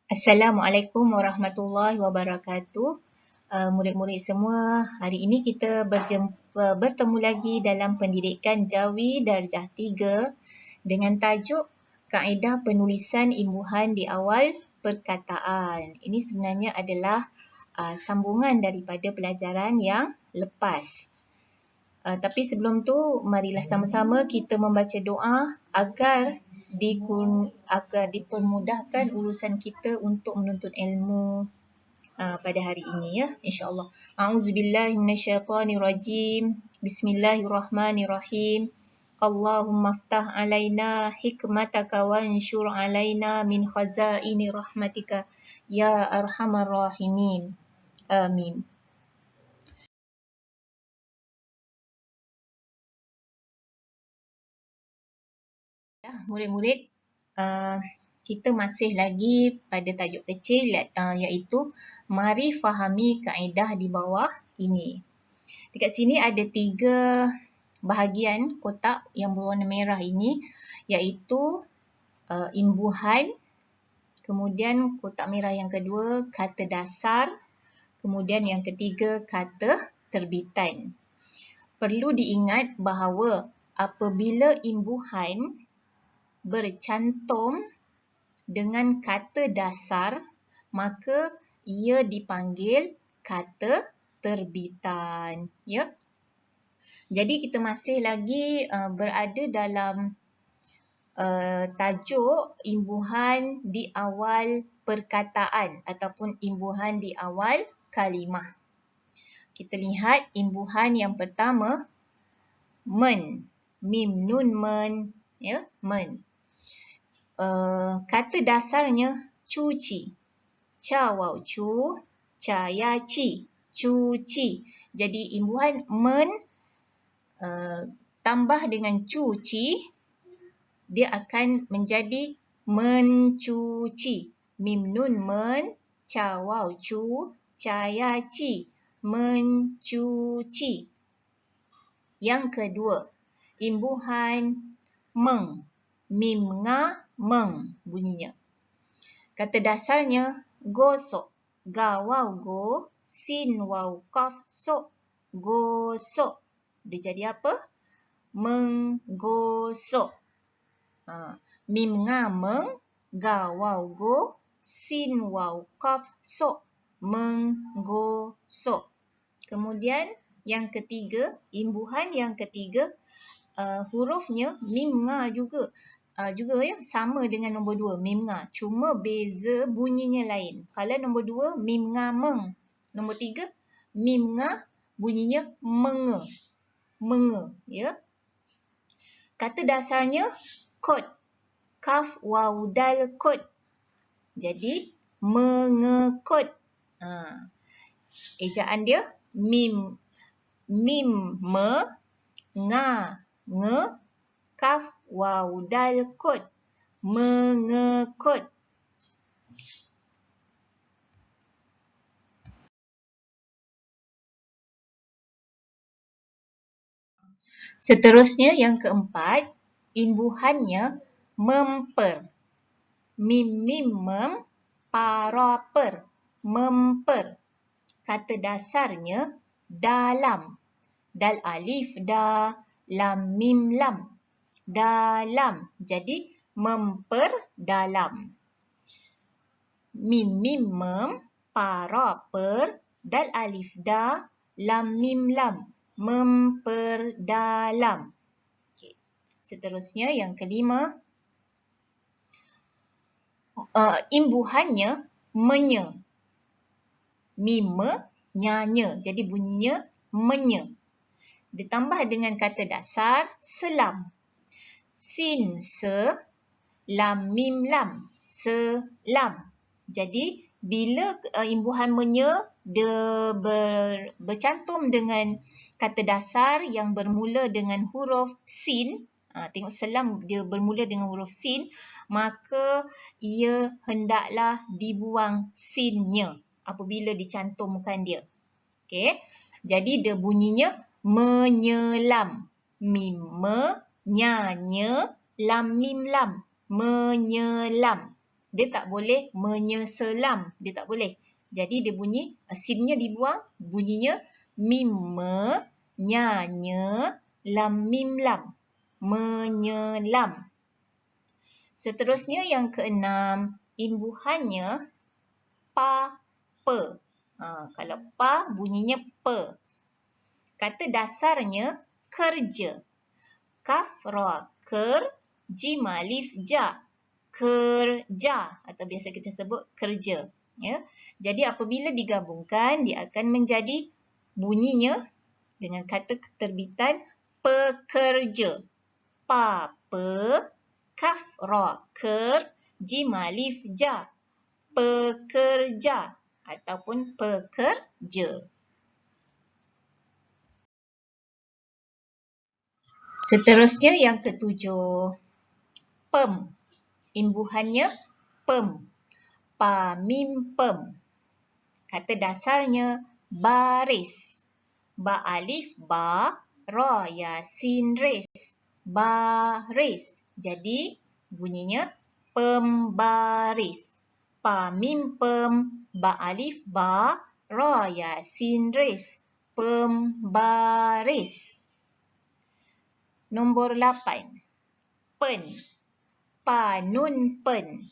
Assalamualaikum warahmatullahi wabarakatuh. Murid-murid semua, hari ini kita bertemu lagi dalam pendidikan Jawi Darjah 3 dengan tajuk Kaedah Penulisan Imbuhan di Awal Perkataan. Ini sebenarnya adalah sambungan daripada pelajaran yang lepas. Tapi sebelum tu, marilah sama-sama kita membaca doa agar dipermudahkan urusan kita untuk menuntut ilmu pada hari ini, ya, insya-Allah. A'udzubillahi minasyaitonirrajim. Bismillahirrahmanirrahim. Allahumma ftah alaina hikmataka wanshur alaina min khazaini rahmatika ya arhamar rahimin. Amin. Murid-murid, kita masih lagi pada tajuk kecil iaitu mari fahami kaedah di bawah ini. Dekat sini ada 3 bahagian kotak yang berwarna merah ini, iaitu imbuhan, kemudian kotak merah yang kedua kata dasar, kemudian yang ketiga kata terbitan. Perlu diingat bahawa apabila imbuhan bercantum dengan kata dasar, maka ia dipanggil kata terbitan, ya. Jadi kita masih lagi berada dalam tajuk imbuhan di awal perkataan ataupun imbuhan di awal kalimah. Kita lihat imbuhan yang pertama, men, mim nun men, ya, men. Kata dasarnya cuci, ca waw cu, ca ya ci, cuci. Jadi imbuhan men tambah dengan cuci, dia akan menjadi mencuci. Mim nun men, ca waw cu, ca ya ci, mencuci. Yang kedua, imbuhan meng, mim nga meng bunyinya. Kata dasarnya gosok, ga waw go, sin waw qaf sok, gosok. Dia jadi apa? Menggosok. Mim nga meng, ga waw go, sin waw qaf sok, menggosok. Kemudian yang ketiga, imbuhan yang ketiga, hurufnya mim nga juga ya, sama dengan nombor 2, mim nga. Cuma beza bunyinya lain. Kalau nombor 2, mim nga meng. Nombor 3, mim nga bunyinya menge. Menge, ya. Kata dasarnya kot. Kaf waw dal kot. Jadi mengekot. Ejaan dia mim me, nga nge, kaf waw dal kot, mengekot. Seterusnya yang keempat, imbuhannya memper. Mim mim mem, para per, memper. Kata dasarnya dalam. Dal alif da, lam mim lam. Dalam. Jadi memper dalam. Mim mim mem, para per, dal alif da, lam mim lam. Memperdalam. Okay. Seterusnya yang kelima, imbuhannya menye. Mime, nyanya. Jadi bunyinya menye. Ditambah dengan kata dasar selam. Sin se, lam mim lam. Selam. Jadi bila imbuhan menye dia bercantum dengan kata dasar yang bermula dengan huruf sin, tengok selam dia bermula dengan huruf sin, maka ia hendaklah dibuang sinnya apabila dicantumkan dia. Okey. Jadi dia bunyinya menyelam. Mim me, nya nye, lam mim lam. Menyelam. Dia tak boleh menyeselam. Dia tak boleh. Jadi dia bunyi, sinnya dibuang, bunyinya mim me, nya nye, lam mim lam. Menyelam. Seterusnya yang keenam, imbuhannya pa, pe. Kalau pa bunyinya pe. Kata dasarnya kerja. Kaf, ra, ker, jim, alif, ja. Kerja atau biasa kita sebut kerja. Ya. Jadi apabila digabungkan, dia akan menjadi bunyinya dengan kata keterbitan pekerja. Pa, pe, kaf, ra, ker, jim, alif, ja. Pekerja ataupun pekerja. Seterusnya yang ketujuh, pem. Imbuhannya pem. Pa, mim, pem. Kata dasarnya baris. Ba, alif, ba, ra, ya, sin, res. Baris. Jadi bunyinya pembaris. Pa, mim, pem. Ba, alif, ba, ra, ya, sin, res. Pembaris. Nombor 8. Pen. Pa, nun, pen.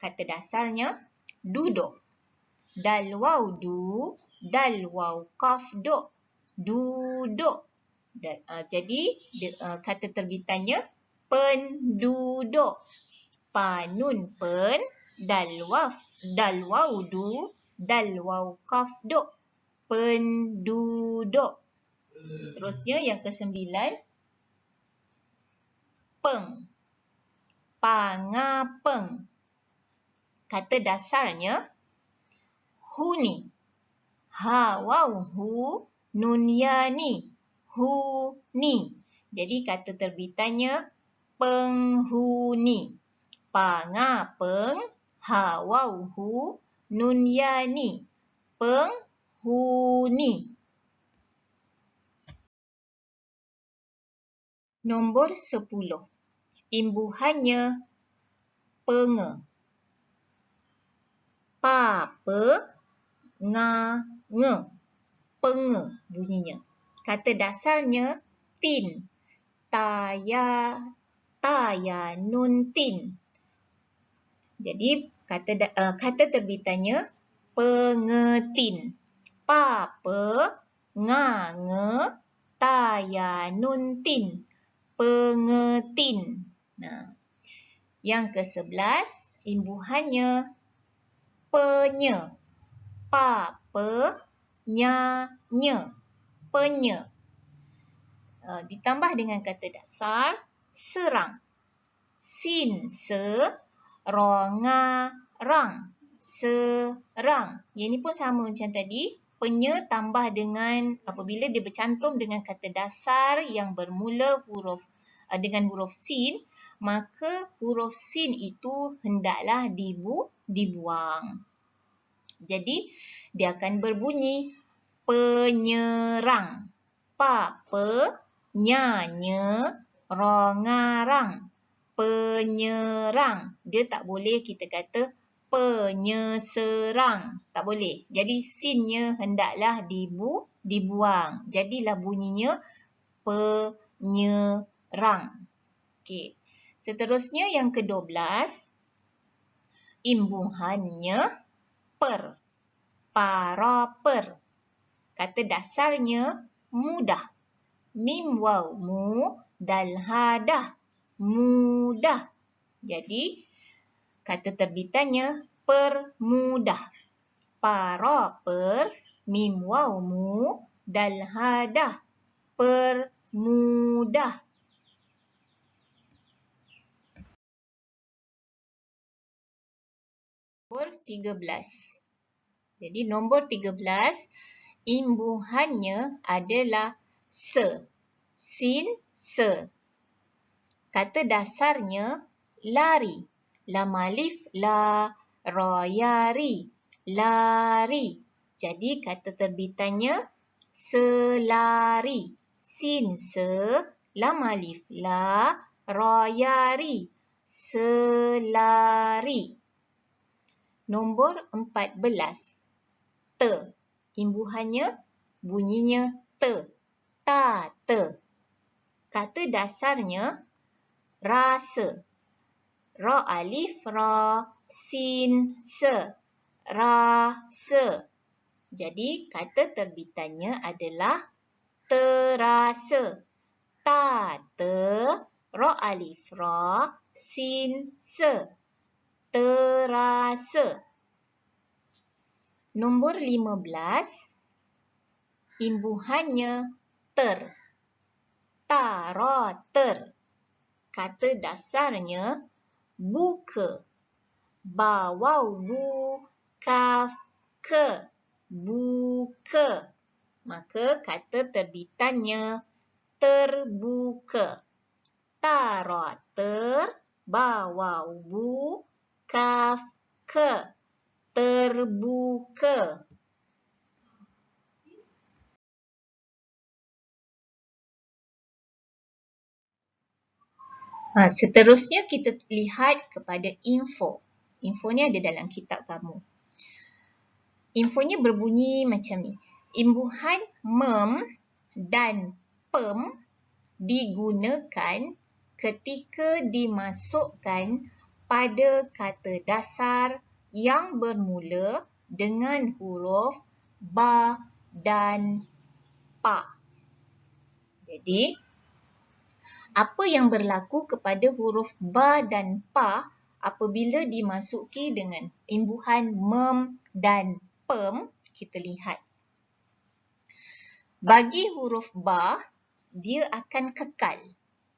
Kata dasarnya duduk. Dal, waw, du. Dal, waw, kaf, do. Duduk. Jadi kata terbitannya penduduk. Pa, nun, pen. Dal, waw, du. Dal, waw, kaf, do. Penduduk. Seterusnya yang kesembilan, peng. Pangapeng. Kata dasarnya huni. Ha, waw, hu, nun, ya, ni. Huni. Jadi kata terbitannya penghuni. Pangapeng. Ha, waw, hu, nun, ya, ni. Penghuni. Nombor 10. Imbuhannya penge. Pa, pe, nga, nge. Penge bunyinya. Kata dasarnya tin. Ta, ya, nun, tin. Jadi kata terbitannya pengetin. Pa, pe, nga, nge, ta, ya, nun, tin. Pengetin. Yang ke-11, imbuhannya penye. Pa, pe, nya, nye. Penye. Ditambah dengan kata dasar serang. Sin, se, ra, nga, rang. Serang. Yang ini pun sama macam tadi. Penye tambah dengan apabila dia bercantum dengan kata dasar yang bermula dengan huruf sin, maka huruf sin itu hendaklah dibuang. Jadi dia akan berbunyi penyerang. Pa, pe, nya, nye, ra, ngarang. Penyerang. Dia tak boleh kita kata penyeserang. Tak boleh. Jadi sinnya hendaklah dibuang. Jadilah bunyinya penyerang. Okey. Seterusnya yang ke-12. Imbuhannya per. Para, per. Kata dasarnya mudah. Mim, waw, mu, dal, ha, dah. Mudah. Jadi kata terbitannya permudah. Para, per, mim, waw, mu, dal, ha, dah. Permudah. Nombor 13. Jadi nombor 13, imbuhannya adalah se. Sin, se. Kata dasarnya lari. Lam, alif, la, ra, ya, ri. Lari. Jadi kata terbitannya selari. Sin, se, lam, alif, la, ra, ya, ri. selari. Nombor 14. Te. Imbuhannya, bunyinya te. Te. Kata dasarnya rasa. Ra alif ra, sin se. Rasa. Jadi kata terbitannya adalah terasa. Te, ra alif ra, sin se. Terasa. Nombor 15. Imbuhannya ter. Ter. Kata dasarnya buka. Ba waw bu, kaf ke. Buka. Maka kata terbitannya terbuka. Ter, ba waw bu, kaf ke. Terbuka. Seterusnya kita lihat kepada info. Info ni ada dalam kitab kamu. Infonya berbunyi macam ni. Imbuhan mem dan pem digunakan ketika dimasukkan pada kata dasar yang bermula dengan huruf ba dan pa. Jadi, apa yang berlaku kepada huruf ba dan pa apabila dimasuki dengan imbuhan mem dan pem, kita lihat. Bagi huruf ba, dia akan kekal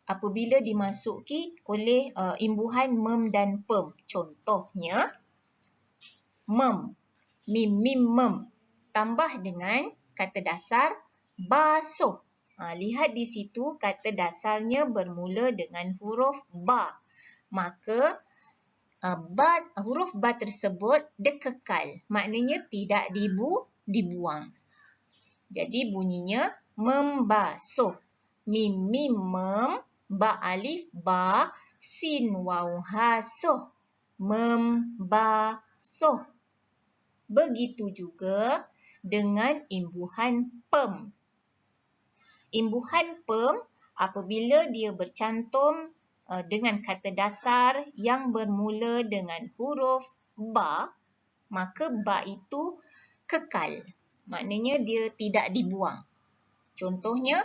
apabila dimasuki oleh imbuhan mem dan pem. Contohnya, mem, mim mem, tambah dengan kata dasar basuh. Lihat di situ kata dasarnya bermula dengan huruf ba. Maka huruf ba tersebut dia kekal. Maknanya tidak dibuang. Jadi bunyinya membasuh. Mim mem, ba alif ba, sin waw hasuh. Membasuh. Begitu juga dengan imbuhan pem. Imbuhan pem apabila dia bercantum dengan kata dasar yang bermula dengan huruf ba, maka ba itu kekal. Maknanya dia tidak dibuang. Contohnya,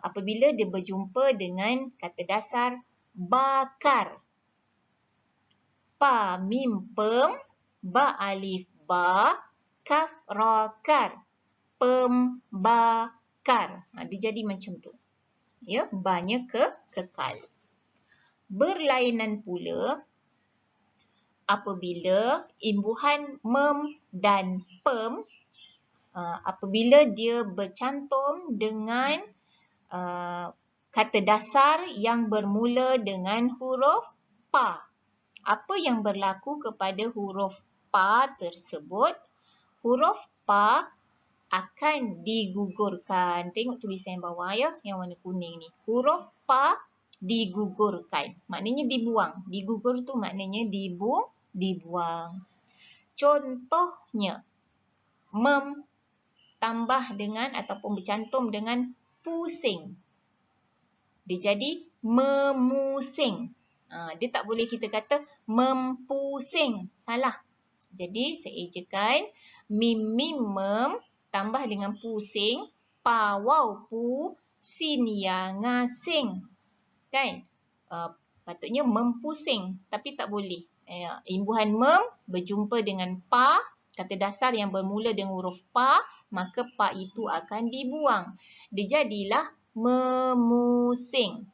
apabila dia berjumpa dengan kata dasar bakar. Pa mim pem, ba alif ba, kaf ra kar. Pembakar. Dia jadi macam tu. Ya, ba-nya kekal. Berlainan pula apabila imbuhan mem dan pem apabila dia bercantum dengan kata dasar yang bermula dengan huruf pa. Apa yang berlaku kepada huruf pa tersebut? Huruf pa akan digugurkan. Tengok tulisan bawah ya, yang warna kuning ni. Huruf pa digugurkan. Maknanya dibuang. Digugur tu maknanya dibuang. Contohnya, mem tambah dengan ataupun bercantum dengan pusing. Dia jadi memusing. Dia tak boleh kita kata mempusing. Salah. Jadi saya ejakan mim mem tambah dengan pusing. Pa waw pu, sin ya ngasing. Kan? Patutnya mempusing. Tapi tak boleh. Imbuhan mem berjumpa dengan pa. Kata dasar yang bermula dengan huruf pa. Maka pa itu akan dibuang. Dia jadilah memusing.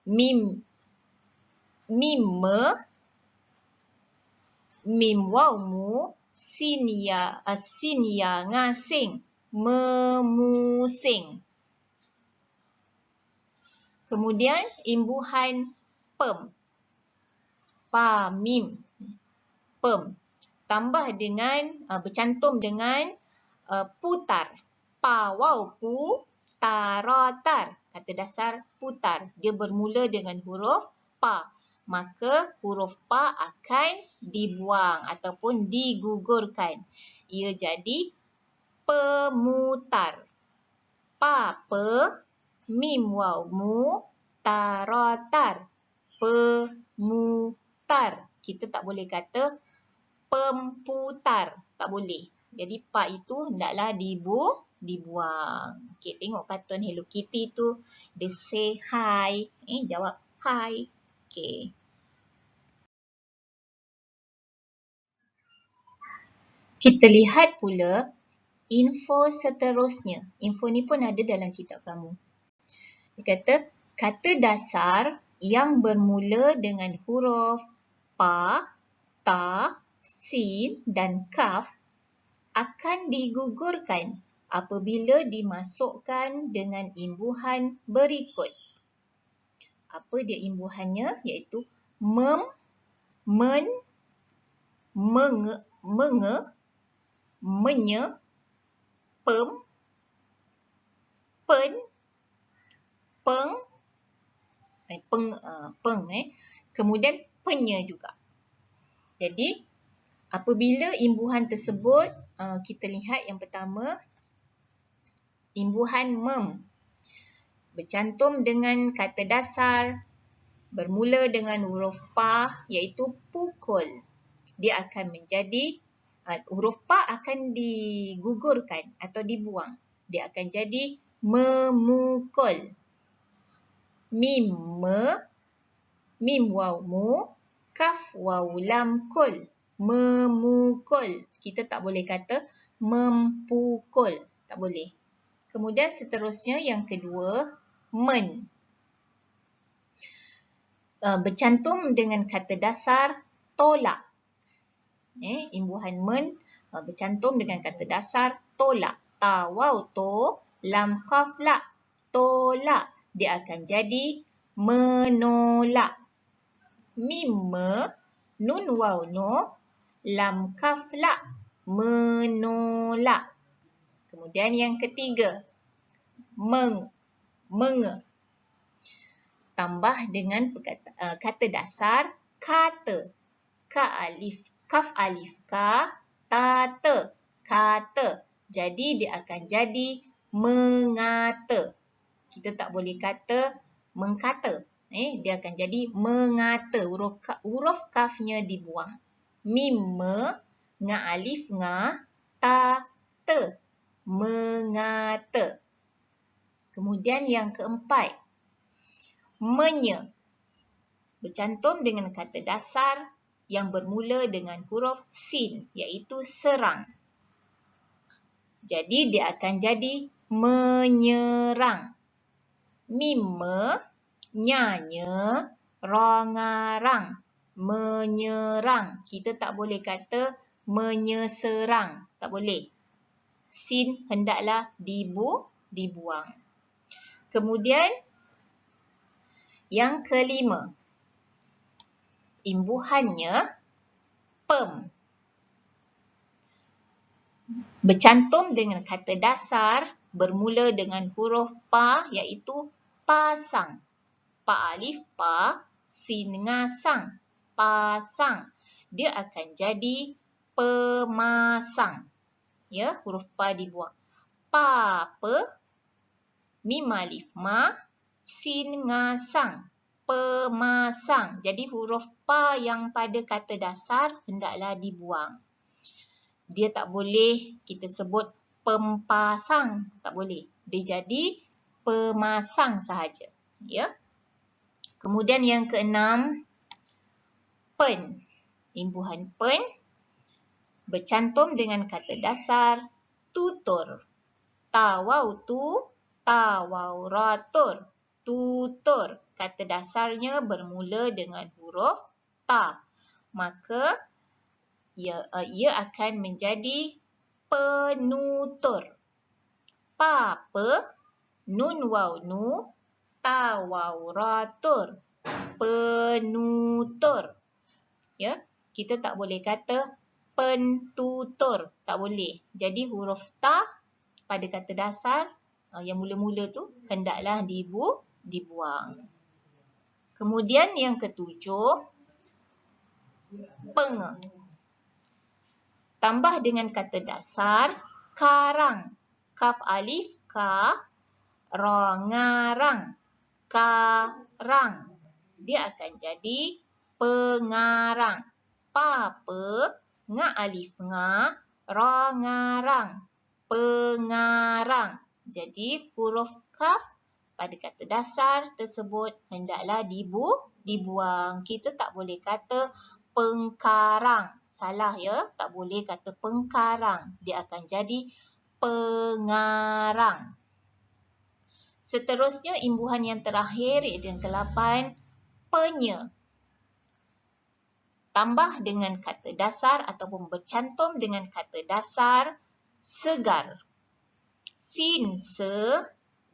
Mim me, mim waw mu, sin ya ngasing. Memusing. Kemudian imbuhan pem. Pa mim pem. Tambah dengan bercantum dengan putar. Pa waw pu, taratar. Kata dasar putar. Dia bermula dengan huruf pa. Maka huruf pa akan dibuang ataupun digugurkan. Ia jadi pemutar. Pa, pe, mim, waw, mu, tarotar. Pemutar. Kita tak boleh kata pemputar. Tak boleh. Jadi pa itu hendaklah dibuang. Okey, tengok kartun Hello Kitty tu. Dia say hi. Jawab hi. Okey. Kita lihat pula info seterusnya. Info ni pun ada dalam kitab kamu. Dia kata, kata dasar yang bermula dengan huruf pa, ta, sin dan kaf akan digugurkan apabila dimasukkan dengan imbuhan berikut. Apa dia imbuhannya? Iaitu mem, men, menge, menye, pem, pen, peng, kemudian penye juga. Jadi, apabila imbuhan tersebut, kita lihat yang pertama, imbuhan mem. Bercantum dengan kata dasar, bermula dengan huruf pa, iaitu pukul. Dia akan menjadi, huruf pa akan digugurkan atau dibuang. Dia akan jadi memukul. Mim, me, mim, waw, mu, kaf, waw, lam, kul. Memukul. Kita tak boleh kata mempukul. Tak boleh. Kemudian seterusnya yang kedua, men. Bercantum dengan kata dasar tolak. Imbuhan men bercantum dengan kata dasar tolak. Ta, waw, to, lam, kaf, la. Tolak. Dia akan jadi menolak. Mim, me, nun, waw, no, lam, kaf, la. Menolak. Kemudian yang ketiga, menge. Tambah dengan kata dasar kata. Kaf alif ka, ta, kata. Jadi dia akan jadi mengata. Kita tak boleh kata mengkata. Dia akan jadi mengata. Huruf kafnya dibuang. Mim, me, nga alif nga, ta, mengata. Kemudian yang keempat, menye. Bercantum dengan kata dasar yang bermula dengan huruf sin, iaitu serang. Jadi dia akan jadi menyerang. Mim, me, nyanya, rongarang. Menyerang. Kita tak boleh kata menyeserang. Tak boleh. Sin hendaklah dibuang. Kemudian yang kelima, imbuhannya pem. Bercantum dengan kata dasar bermula dengan huruf pa, iaitu pasang. Pa alif pa, sin ngasang. Pasang. Dia akan jadi pemasang. Ya, huruf pa dibuang. Pa, pe, mim alif ma, sin ngasang. Pemasang. Jadi huruf pa yang pada kata dasar hendaklah dibuang. Dia tak boleh kita sebut pempasang. Tak boleh. Dia jadi pemasang sahaja. Ya. Kemudian yang keenam, pen. Imbuhan pen bercantum dengan kata dasar tutur. Ta, waw, tu, ta, waw, ra, tur. Tutur. Kata dasarnya bermula dengan huruf ta. Maka ia akan menjadi penutur. Pa, pe, nun, waw, nu, ta, waw, ra, tur. Penutur. Ya, kita tak boleh kata pentutur. Tak boleh. Jadi huruf ta pada kata dasar Yang mula-mula tu hendaklah dibuang. Kemudian yang ketujuh, peng. Tambah dengan kata dasar karang. Kaf alif ka, ra ngarang. Karang. Dia akan jadi pengarang. Pa pe, nga alif nga, ra ngarang. Pengarang. Jadi huruf kaf pada kata dasar tersebut hendaklah dibuang. Kita tak boleh kata pengkarang. Salah ya, tak boleh kata pengkarang. Dia akan jadi pengarang. Seterusnya imbuhan yang terakhir iaitu yang ke-8, penye. Tambah dengan kata dasar ataupun bercantum dengan kata dasar segar. Sin se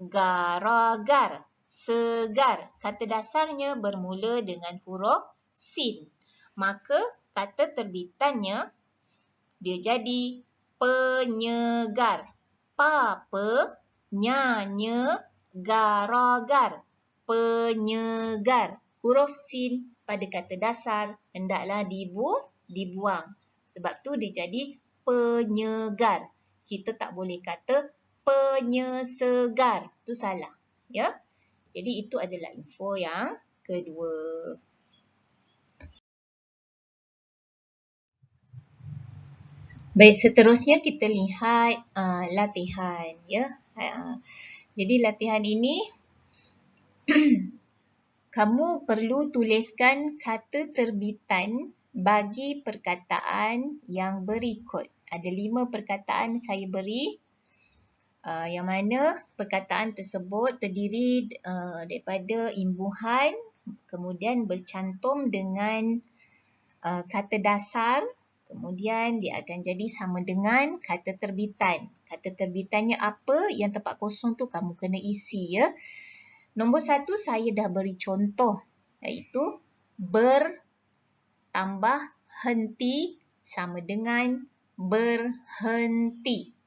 garagar. Segar. Kata dasarnya bermula dengan huruf sin. Maka kata terbitannya dia jadi penyegar. Pa pe nya nye garagar. Penyegar. Huruf sin pada kata dasar hendaklah dibuang. Sebab tu dia jadi penyegar. Kita tak boleh kata penyesegar. Tu salah. Ya. Jadi itu adalah info yang kedua. Baik, seterusnya kita lihat latihan. Ya. Jadi latihan ini kamu perlu tuliskan kata terbitan bagi perkataan yang berikut. Ada 5 perkataan saya beri. Yang mana perkataan tersebut terdiri daripada imbuhan, kemudian bercantum dengan kata dasar, kemudian dia akan jadi sama dengan kata terbitan. Kata terbitannya apa, yang tempat kosong tu kamu kena isi ya. Nombor 1 saya dah beri contoh, iaitu bertambah henti sama dengan berhenti.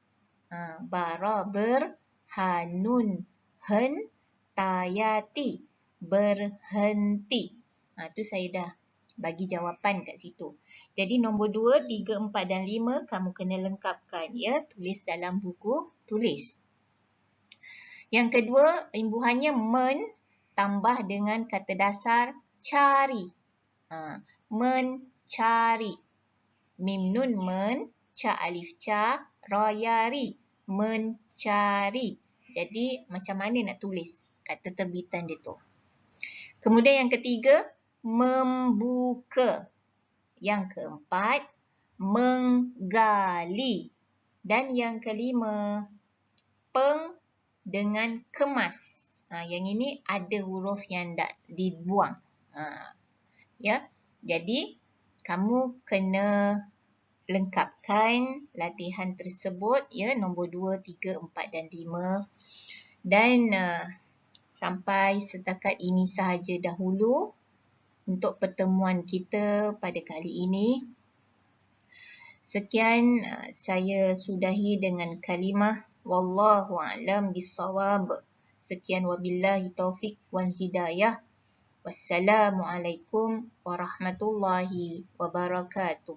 Bara berhanun hentayati berhenti. Tu saya dah bagi jawapan kat situ. Jadi nombor 2, 3, 4 dan 5 kamu kena lengkapkan ya, tulis dalam buku tulis. Yang kedua, imbuhannya men tambah dengan kata dasar cari. Mencari. Mim nun men, ca alif ca, ra yari. Mencari. Jadi macam mana nak tulis kata terbitan dia tu. Kemudian yang ketiga, membuka. Yang keempat, menggali. Dan yang kelima, peng dengan kemas. Yang ini ada huruf yang tak dibuang. Ya. Jadi kamu kena lengkapkan latihan tersebut ya, nombor 2, 3, 4 dan 5. Dan sampai setakat ini sahaja dahulu untuk pertemuan kita pada kali ini. Sekian, saya sudahi dengan kalimah wallahu a'lam bissawab. Sekian wabillahi taufik wal hidayah. Wassalamualaikum warahmatullahi wabarakatuh.